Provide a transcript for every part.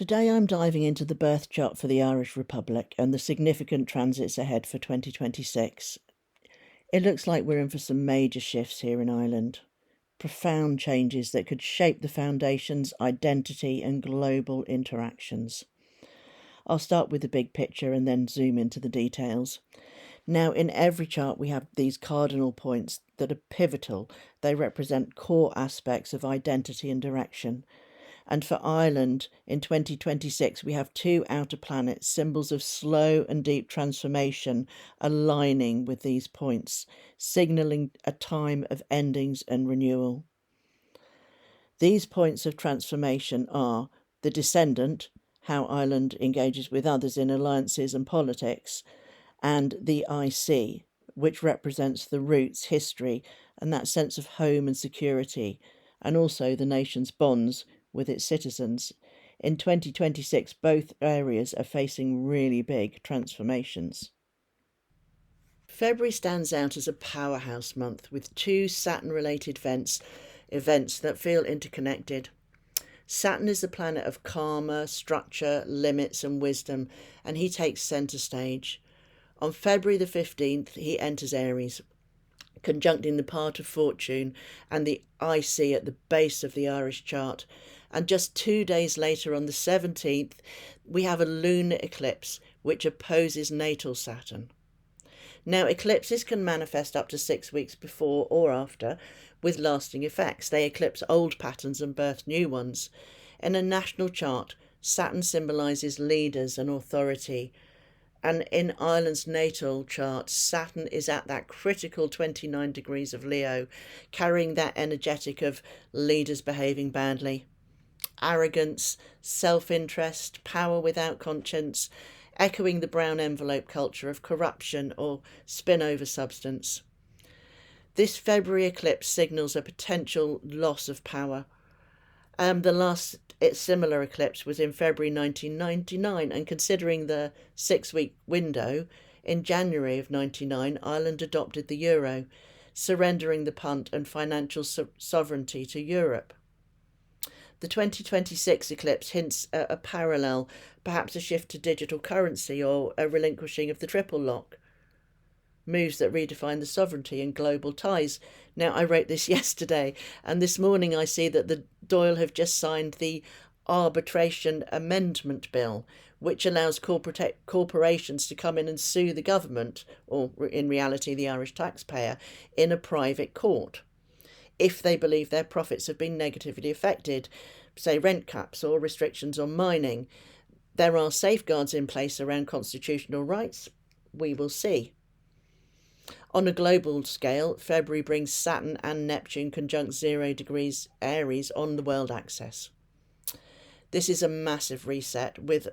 Today I'm diving into the birth chart for the Irish Republic and the significant transits ahead for 2026. It looks like we're in for some major shifts here in Ireland. Profound changes that could shape the foundations, identity and global interactions. I'll start with the big picture and then zoom into the details. Now, in every chart we have these cardinal points that are pivotal. They represent core aspects of identity and direction. And for Ireland, in 2026, we have two outer planets, symbols of slow and deep transformation, aligning with these points, signalling a time of endings and renewal. These points of transformation are the Descendant, how Ireland engages with others in alliances and politics, and the IC, which represents the roots, history, and that sense of home and security, and also the nation's bonds with its citizens. In 2026, both areas are facing really big transformations. February stands out as a powerhouse month with two Saturn-related events that feel interconnected. Saturn is the planet of karma, structure, limits and wisdom, and he takes centre stage. On February the 15th, he enters Aries, conjuncting the part of fortune and the IC at the base of the Irish chart. And just 2 days later, on the 17th, we have a lunar eclipse, which opposes natal Saturn. Now, eclipses can manifest up to 6 weeks before or after, with lasting effects. They eclipse old patterns and birth new ones. In a national chart, Saturn symbolises leaders and authority. And in Ireland's natal chart, Saturn is at that critical 29 degrees of Leo, carrying that energetic of leaders behaving badly. Arrogance, self-interest, power without conscience, echoing the brown envelope culture of corruption or spin-over substance. This February eclipse signals a potential loss of power. The last similar eclipse was in February 1999, and considering the 6-week window, in January of 99, Ireland adopted the euro, surrendering the punt and financial sovereignty to Europe. The 2026 eclipse hints at a parallel, perhaps a shift to digital currency or a relinquishing of the triple lock. Moves that redefine the sovereignty and global ties. Now, I wrote this yesterday, and this morning I see that the Dáil have just signed the Arbitration Amendment Bill, which allows corporations to come in and sue the government, or in reality the Irish taxpayer, in a private court, if they believe their profits have been negatively affected, say rent caps or restrictions on mining. There are safeguards in place around constitutional rights. We will see. On a global scale, February brings Saturn and Neptune conjunct 0 degrees Aries on the world axis. This is a massive reset with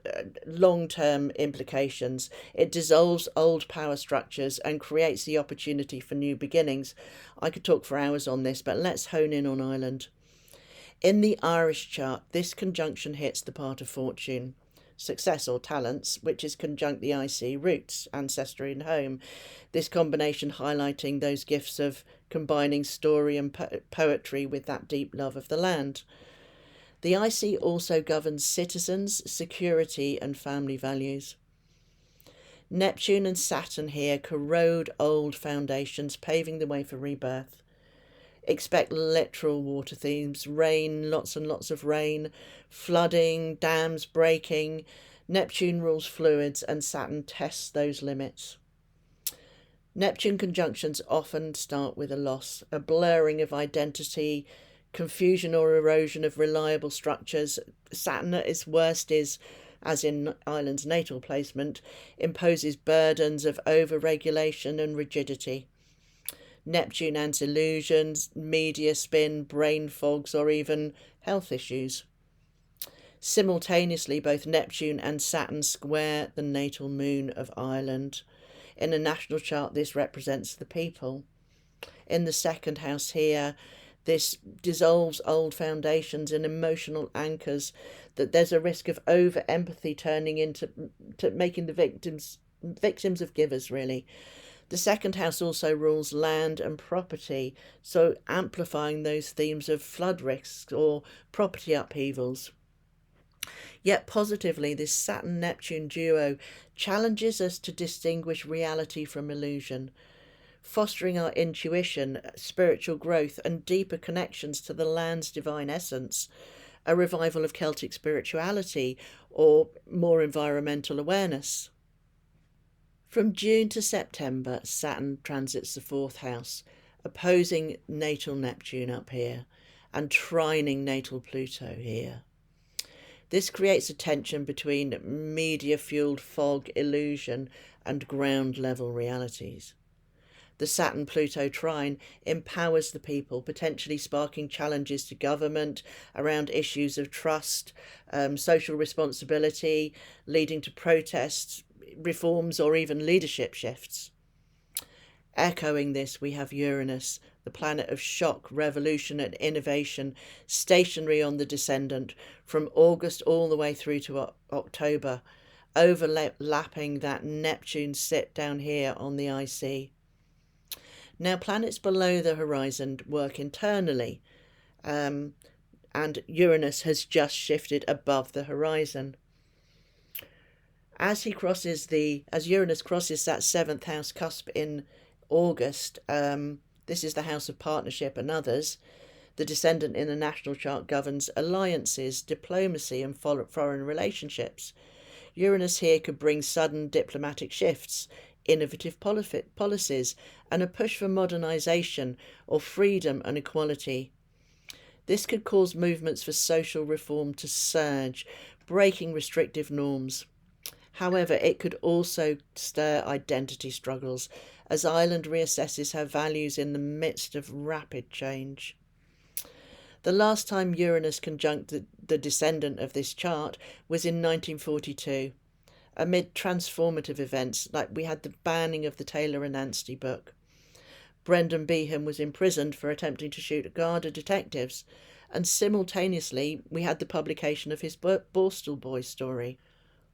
long-term implications. It dissolves old power structures and creates the opportunity for new beginnings. I could talk for hours on this, but let's hone in on Ireland. In the Irish chart, this conjunction hits the part of fortune, success or talents, which is conjunct the IC roots, ancestry and home. This combination highlighting those gifts of combining story and poetry with that deep love of the land. The IC also governs citizens, security and family values. Neptune and Saturn here corrode old foundations, paving the way for rebirth. Expect literal water themes, rain, lots and lots of rain, flooding, dams breaking. Neptune rules fluids and Saturn tests those limits. Neptune conjunctions often start with a loss, a blurring of identity, confusion or erosion of reliable structures. Saturn at its worst is, as in Ireland's natal placement, imposes burdens of over-regulation and rigidity. Neptune adds illusions, media spin, brain fogs, or even health issues. Simultaneously, both Neptune and Saturn square the natal moon of Ireland. In a national chart, this represents the people. In the second house here, this dissolves old foundations and emotional anchors, that there's a risk of over-empathy turning into making the victims of givers, really. The second house also rules land and property, so amplifying those themes of flood risks or property upheavals. Yet positively, this Saturn-Neptune duo challenges us to distinguish reality from illusion, fostering our intuition, spiritual growth, and deeper connections to the land's divine essence, a revival of Celtic spirituality, or more environmental awareness. From June to September, Saturn transits the fourth house, opposing natal Neptune up here and trining natal Pluto here. This creates a tension between media-fueled fog illusion and ground-level realities. The Saturn-Pluto trine empowers the people, potentially sparking challenges to government around issues of trust, social responsibility, leading to protests, reforms, or even leadership shifts. Echoing this, we have Uranus, the planet of shock, revolution, and innovation, stationary on the Descendant from August all the way through to October, overlapping that Neptune sit down here on the IC. Now, planets below the horizon work internally, and Uranus has just shifted above the horizon. As Uranus crosses that seventh house cusp in August, this is the house of partnership and others. The Descendant in the national chart governs alliances, diplomacy, and foreign relationships. Uranus here could bring sudden diplomatic shifts, innovative policies, and a push for modernisation or freedom and equality. This could cause movements for social reform to surge, breaking restrictive norms. However, it could also stir identity struggles as Ireland reassesses her values in the midst of rapid change. The last time Uranus conjunct the Descendant of this chart was in 1942. Amid transformative events, like we had the banning of the Taylor and Anstey book. Brendan Behan was imprisoned for attempting to shoot Garda detectives, and simultaneously we had the publication of his Borstal Boy story.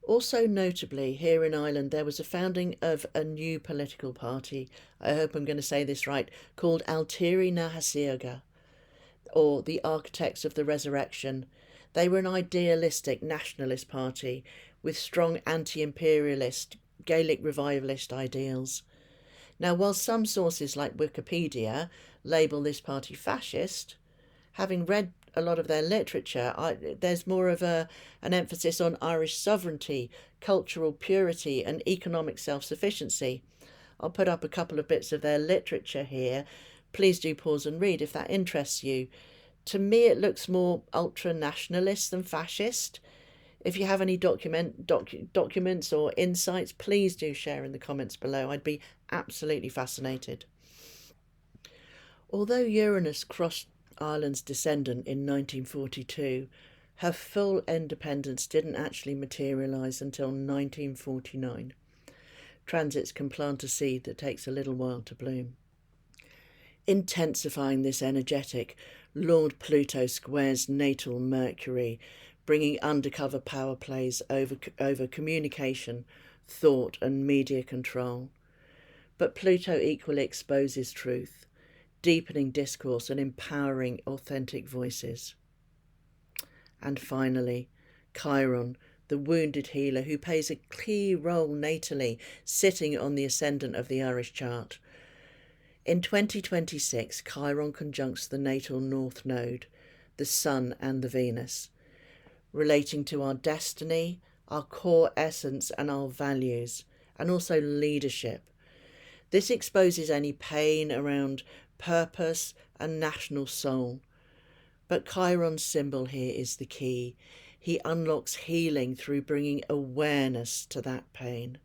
Also notably, here in Ireland there was a founding of a new political party, I hope I'm going to say this right, called Altiri na Hasiaga, or the Architects of the Resurrection. They were an idealistic nationalist party with strong anti-imperialist, Gaelic revivalist ideals. Now, while some sources like Wikipedia label this party fascist, having read a lot of their literature, there's more of an emphasis on Irish sovereignty, cultural purity, and economic self-sufficiency. I'll put up a couple of bits of their literature here. Please do pause and read if that interests you. To me, it looks more ultra-nationalist than fascist. If you have any documents or insights, please do share in the comments below. I'd be absolutely fascinated. Although Uranus crossed Ireland's Descendant in 1942, her full independence didn't actually materialise until 1949. Transits can plant a seed that takes a little while to bloom. Intensifying this energetic, Lord Pluto squares natal Mercury, bringing undercover power plays over communication, thought and media control. But Pluto equally exposes truth, deepening discourse and empowering authentic voices. And finally, Chiron, the wounded healer who plays a key role natally, sitting on the ascendant of the Irish chart. In 2026, Chiron conjuncts the natal North Node, the Sun and the Venus, relating to our destiny, our core essence and our values, and also leadership. This exposes any pain around purpose and national soul. But Chiron's symbol here is the key. He unlocks healing through bringing awareness to that pain.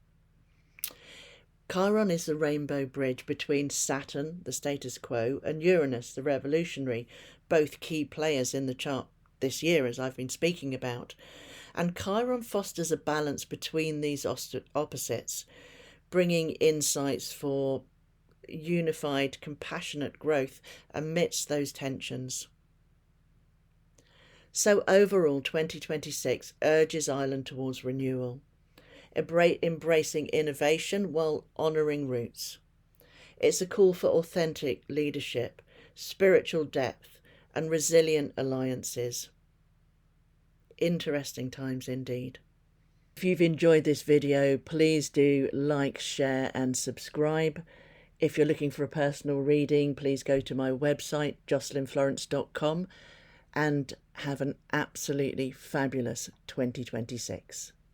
Chiron is the rainbow bridge between Saturn, the status quo, and Uranus, the revolutionary, both key players in the chart this year, as I've been speaking about. And Chiron fosters a balance between these opposites, bringing insights for unified, compassionate growth amidst those tensions. So overall, 2026 urges Ireland towards renewal, embracing innovation while honouring roots. It's a call for authentic leadership, spiritual depth, and resilient alliances. Interesting times indeed. If you've enjoyed this video, please do like, share and subscribe. If you're looking for a personal reading, please go to my website, jocelynflorence.com, and have an absolutely fabulous 2026.